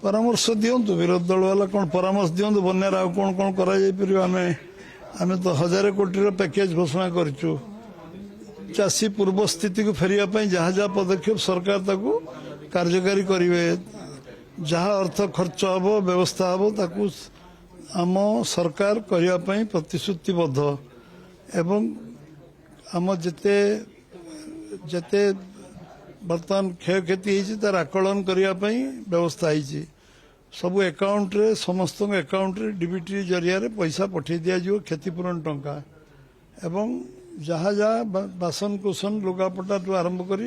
परामर्श दिंतु विरोधी दल वाला कौन परामर्श दिंतु बन्यार आउ कौन कौन करा आमे तो 1000 कोटी पैकेज घोषणा करूँ चाषी पूर्व स्थिति को फेरिया जहाँ जहाँ पदक्षेप सरकार ताकू कार्यकारी करेंगे जहाँ अर्थ खर्च हम व्यवस्था हम ताकू आम सरकार करने प्रतिश्रुतिबद्ध एवं आम जिते जिते बर्तमान क्षयक्षति तार आकलन करने व्यवस्था है सबू एकाउंट रे समस्त एकाउंट रे डीबीटी जरिया पैसा पठे दिज्व क्षतिपूरण टंका एवं जहाँ जहाँ बासन कुसन लुगापटा आरंभ कर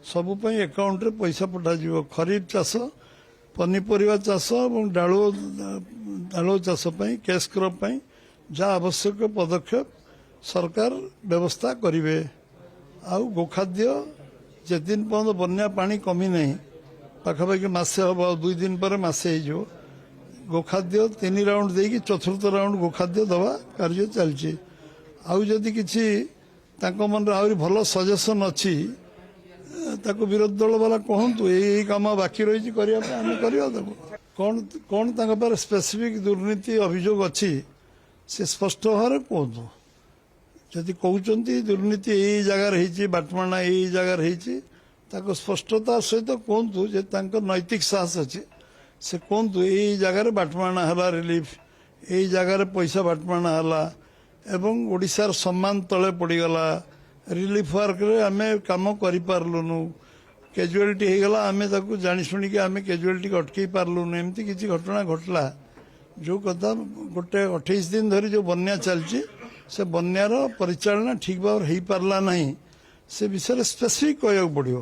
सबुपाई एकाउंट रे पैसा पठाଯିव खरीफ चाष पनीपरिया चाष और डालुआ चाष कैश क्रॉप जहाँ आवश्यक पदक्षेप सरकार व्यवस्था करेंगे आउ गोखाद्य जेदिन पर्यटन बन्या पानी कमी नहीं पाखापाखि मसे हम 2 दिन पर मसे हो गोखाद्य 3 राउंड देकी चतुर्थ राउंड गोखाद्य दवा कार्य चलती आदि किसी मन आहरी भल सजेसन अच्छी ताको विरोधी दल वाला कहतु यही काम बाकी रही करवा कौन कौन पर स्पेसिफिक दुर्नीति अभियोग अच्छी से स्पष्ट भाव कहतु जदि कहते दुर्नीति यही जगार बाटमाणा यही जगार स्पष्टता सहित कहतु जे नैतिक साहस अच्छे से कहतु यही जगार बाटमाणा है रिलीफ यही जगार पैसा बाटमाणा है एवं ओडिशार सम्मान तले पड़गला रिलीफ वर्क रे आमे काम करि पारलुनु कैजुअलिटी हो गला आमे ताकू जानी शुणी के आमे कैजुअलिटी को अटकई पारलुनु एमती किसी घटना घटला जो कथा गोटे 28 दिन धरी जो बन्या चलची से बन्यार परिचालना ठीक भाव हो पारला नहीं से विषय स्पेसिफिक कहया पड़ो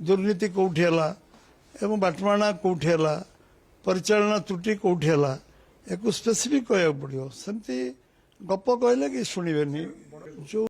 दुर्नीति कौटी है एवं बाटमाणा कौटी है परिचालना त्रुटि कौटी है एक स्पेसिफिक कहया पड़ो सेमती गप कहले कि शुणवे जो